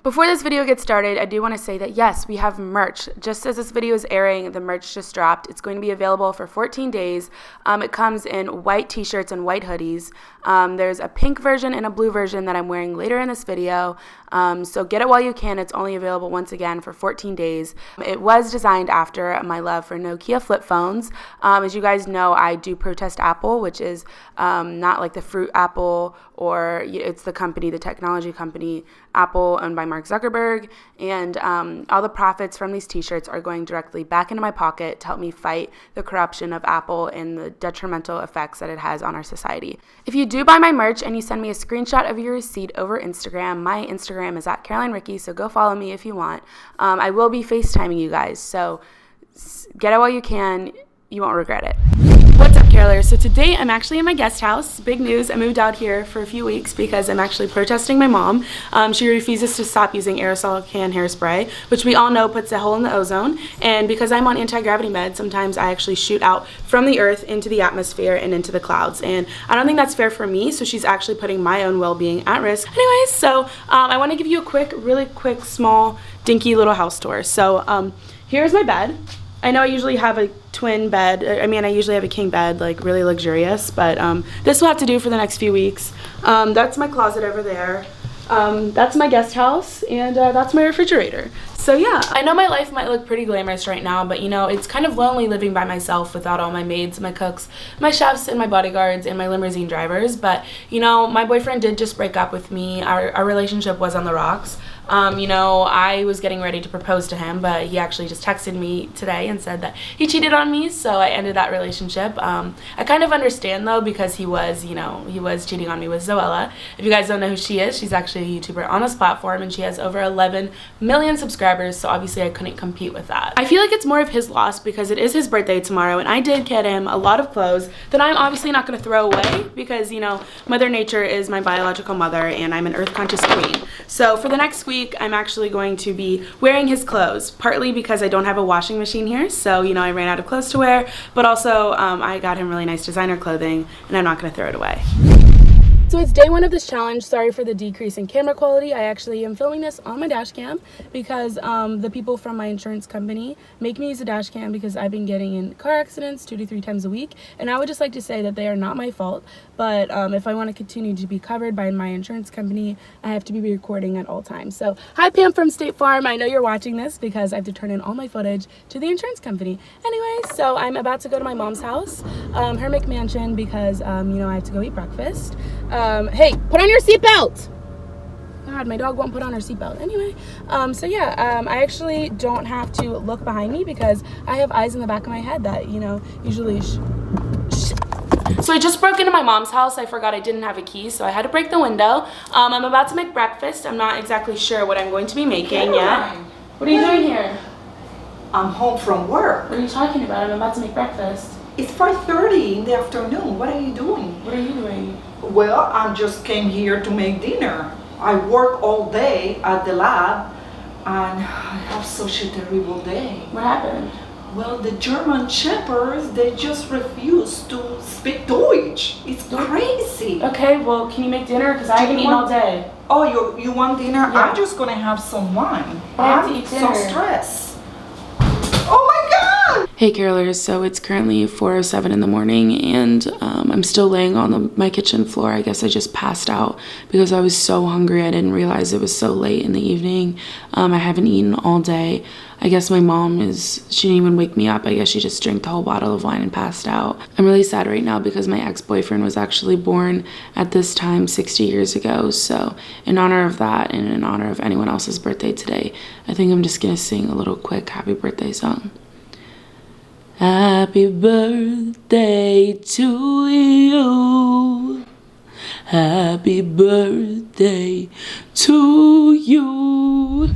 Before this video gets started, I do want to say that yes, we have merch. Just as this video is airing, the merch just dropped. It's going to be available for 14 days. It comes in white t-shirts and white hoodies. There's a pink version and a blue version that I'm wearing later in this video. So get it while you can. It's only available once again for 14 days. It was designed after my love for Nokia flip phones. As you guys know, I do protest Apple, which is not like the fruit Apple, or it's the company, the technology company, Apple, owned by Mark Zuckerberg, and all the profits from these t-shirts are going directly back into my pocket to help me fight the corruption of Apple and the detrimental effects that it has on our society. If you do buy my merch and you send me a screenshot of your receipt over Instagram, my Instagram is at carolineaparicio, so go follow me if you want. I will be FaceTiming you guys, so get it while you can. You won't regret it. What's up, carolers? So today I'm actually in my guest house. Big news, I moved out here for a few weeks because I'm actually protesting my mom. She refuses to stop using aerosol can hairspray, which we all know puts a hole in the ozone. And because I'm on anti-gravity meds, sometimes I actually shoot out from the earth into the atmosphere and into the clouds. And I don't think that's fair for me, so she's actually putting my own well-being at risk. Anyways, so I want to give you a really quick, small, dinky little house tour. So here's my bed. I know I usually have a twin bed. I mean, I usually have a king bed, like really luxurious, but this will have to do for the next few weeks. That's my closet over there. That's my guest house, and that's my refrigerator. So yeah, I know my life might look pretty glamorous right now, but you know, it's kind of lonely living by myself without all my maids, my cooks, my chefs, and my bodyguards, and my limousine drivers. But you know, my boyfriend did just break up with me. Our relationship was on the rocks. You know, I was getting ready to propose to him, but he actually just texted me today and said that he cheated on me, so I ended that relationship. I kind of understand though, because he was cheating on me with Zoella. If you guys don't know who she is, she's actually a YouTuber on this platform, and she has over 11 million subscribers, so obviously I couldn't compete with that. I feel like it's more of his loss because it is his birthday tomorrow, and I did get him a lot of clothes that I'm obviously not going to throw away because, you know, Mother Nature is my biological mother, and I'm an earth-conscious queen. So for the next week, I'm actually going to be wearing his clothes, partly because I don't have a washing machine here, so you know, I ran out of clothes to wear, but also I got him really nice designer clothing, and I'm not going to throw it away. So it's day one of this challenge. Sorry for the decrease in camera quality. I actually am filming this on my Dashcam because the people from my insurance company make me use a Dashcam because I've been getting in car accidents 2 to 3 times a week, and I would just like to say that they are not my fault, but if I want to continue to be covered by my insurance company, I have to be recording at all times. So hi Pam from State Farm, I know you're watching this because I have to turn in all my footage to the insurance company. Anyways, so I'm about to go to my mom's house, her McMansion, because you know, I have to go eat breakfast. Hey, put on your seatbelt! God, my dog won't put on her seatbelt. Anyway, so yeah, I actually don't have to look behind me because I have eyes in the back of my head that, you know, usually So I just broke into my mom's house. I forgot I didn't have a key, so I had to break the window. I'm about to make breakfast. I'm not exactly sure what I'm going to be making yet. What are you doing here? I'm home from work. What are you talking about? I'm about to make breakfast. It's 5:30 in the afternoon. What are you doing? What are you doing? Well, I just came here to make dinner. I work all day at the lab, and I have such a terrible day. What happened? Well, the German shepherds, they just refuse to speak Deutsch. It's crazy. Okay, well, can you make dinner? Because I haven't eaten all day. Oh, you want dinner? Yeah. I'm just gonna have some wine. I have to eat dinner. So stressed. Oh my God! Hey carolers, so it's currently 4:07 in the morning, and I'm still laying on my kitchen floor. I guess I just passed out because I was so hungry. I didn't realize it was so late in the evening. I haven't eaten all day. I guess my mom she didn't even wake me up. I guess she just drank the whole bottle of wine and passed out. I'm really sad right now because my ex-boyfriend was actually born at this time 60 years ago. So in honor of that and in honor of anyone else's birthday today, I think I'm just gonna sing a little quick happy birthday song. Happy birthday to you. Happy birthday to you.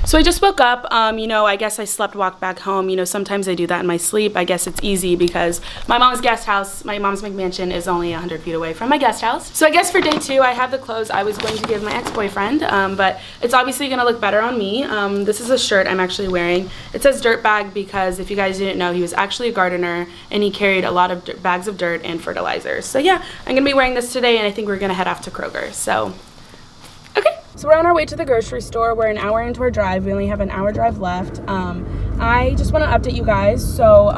So I just woke up, you know, I guess I slept walk back home. You know, sometimes I do that in my sleep. I guess it's easy because my mom's guest house, my mom's McMansion is only 100 feet away from my guest house. So I guess for day 2, I have the clothes I was going to give my ex-boyfriend, but it's obviously gonna look better on me. This is a shirt I'm actually wearing. It says dirtbag because if you guys didn't know, he was actually a gardener and he carried a lot of bags of dirt and fertilizer. So yeah, I'm gonna be wearing this today, and I think we're gonna head off to Kroger. So, okay. So we're on our way to the grocery store. We're an hour into our drive. We only have an hour drive left. I just want to update you guys. So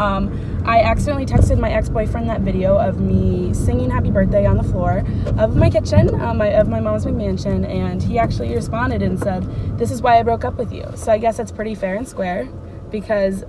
I accidentally texted my ex-boyfriend that video of me singing happy birthday on the floor of my kitchen, of my mom's McMansion, and he actually responded and said, "This is why I broke up with you." So I guess that's pretty fair and square. Because,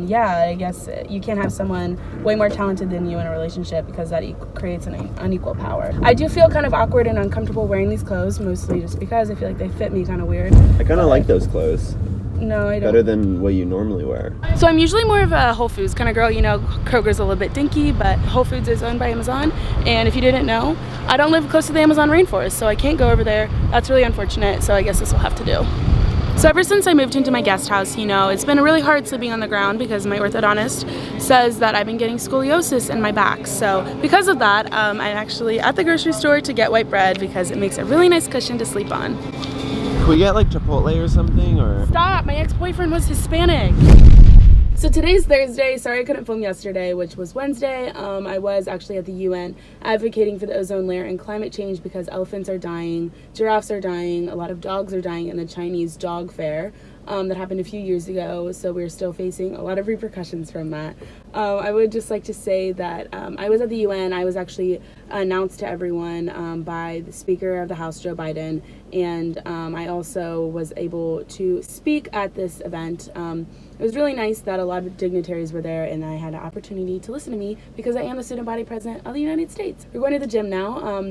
yeah, I guess you can't have someone way more talented than you in a relationship because that creates an unequal power. I do feel kind of awkward and uncomfortable wearing these clothes, mostly just because I feel like they fit me kind of weird. I kind of like those clothes. No, I don't. Better than what you normally wear. So I'm usually more of a Whole Foods kind of girl. You know, Kroger's a little bit dinky, but Whole Foods is owned by Amazon. And if you didn't know, I don't live close to the Amazon rainforest, so I can't go over there. That's really unfortunate, so I guess this will have to do. So ever since I moved into my guest house, you know, it's been really hard sleeping on the ground because my orthodontist says that I've been getting scoliosis in my back. So because of that, I'm actually at the grocery store to get white bread because it makes a really nice cushion to sleep on. Can we get like Chipotle or something, or? Stop, my ex-boyfriend was Hispanic. So today's Thursday. Sorry I couldn't film yesterday, which was Wednesday. I was actually at the UN advocating for the ozone layer and climate change because elephants are dying, giraffes are dying, a lot of dogs are dying in the Chinese dog fair that happened a few years ago. So we're still facing a lot of repercussions from that. I would just like to say that I was at the UN. I was actually announced to everyone by the Speaker of the House, Joe Biden, and I also was able to speak at this event. It was really nice that a lot of dignitaries were there and I had an opportunity to listen to me because I am the student body president of the United States. We're going to the gym now.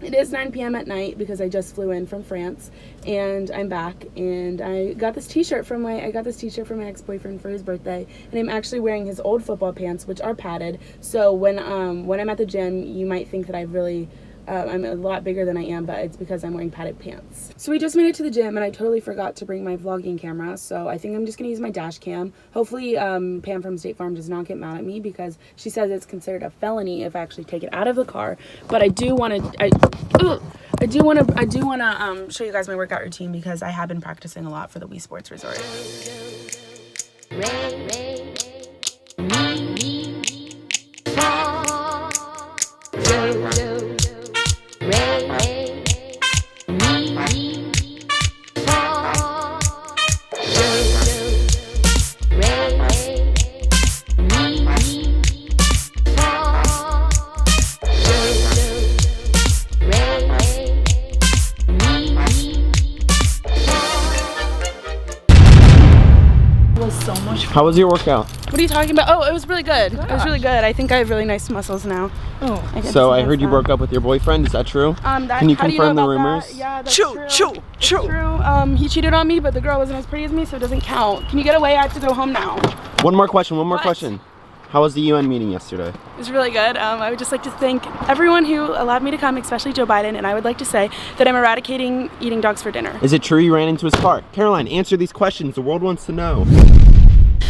It is 9 p.m. at night because I just flew in from France and I'm back, and I got this t-shirt from my ex-boyfriend for his birthday, and I'm actually wearing his old football pants, which are padded. So when I'm at the gym, you might think that I'm a lot bigger than I am, but it's because I'm wearing padded pants. So we just made it to the gym, and I totally forgot to bring my vlogging camera, so I think I'm just going to use my Dashcam. Hopefully Pam from State Farm does not get mad at me because she says it's considered a felony if I actually take it out of the car. But I do want to show you guys my workout routine because I have been practicing a lot for the Wii Sports Resort. How was your workout? What are you talking about? Oh, it was really good. Gosh. It was really good. I think I have really nice muscles now. Oh. So I heard you broke up with your boyfriend. Is that true? Can you confirm the rumors? That? Yeah, that's true. He cheated on me, but the girl wasn't as pretty as me, so it doesn't count. Can you get away? I have to go home now. One more question. How was the UN meeting yesterday? It was really good. I would just like to thank everyone who allowed me to come, especially Joe Biden, and I would like to say that I'm eradicating eating dogs for dinner. Is it true you ran into his car? Caroline, answer these questions. The world wants to know.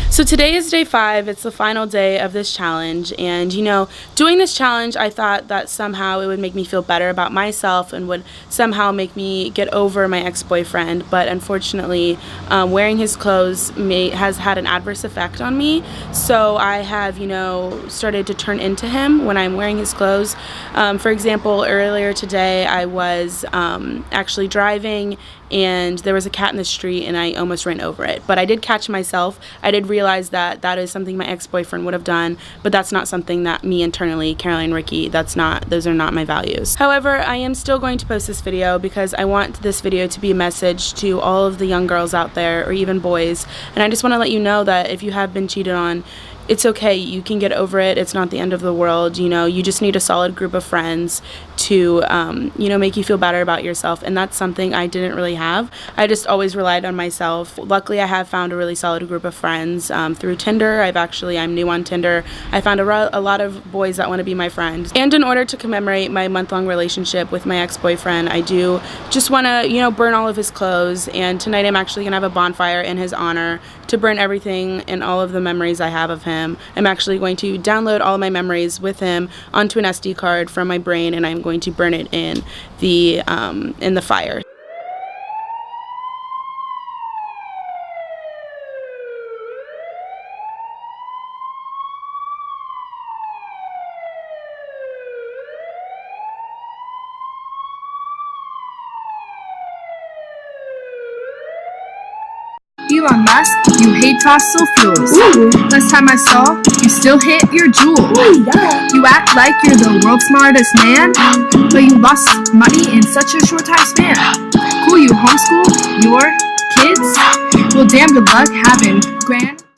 So today is day 5. It's the final day of this challenge, and you know, doing this challenge, I thought that somehow it would make me feel better about myself and would somehow make me get over my ex-boyfriend, but unfortunately wearing his clothes has had an adverse effect on me. So I have, you know, started to turn into him when I'm wearing his clothes. For example, earlier today I was actually driving and there was a cat in the street and I almost ran over it. But I did catch myself. I did realize that that is something my ex-boyfriend would have done, but that's not something that me internally, Caroline Ricky, those are not my values. However, I am still going to post this video because I want this video to be a message to all of the young girls out there, or even boys. And I just want to let you know that if you have been cheated on, it's okay. You can get over it. It's not the end of the world. You know, you just need a solid group of friends to, you know, make you feel better about yourself. And that's something I didn't really have. I just always relied on myself. Luckily, I have found a really solid group of friends through Tinder. I'm new on Tinder. I found a lot of boys that want to be my friend. And in order to commemorate my month-long relationship with my ex-boyfriend, I do just want to, you know, burn all of his clothes. And tonight I'm actually going to have a bonfire in his honor to burn everything and all of the memories I have of him. I'm actually going to download all of my memories with him onto an SD card from my brain, and I'm going to burn it in the fire. Elon Musk, you hate fossil fuels. Last time I saw, you still hit your Juul. You act like you're the world's smartest man, but you lost money in such a short time span. Cool, you homeschool your kids? Well, damn good luck having grand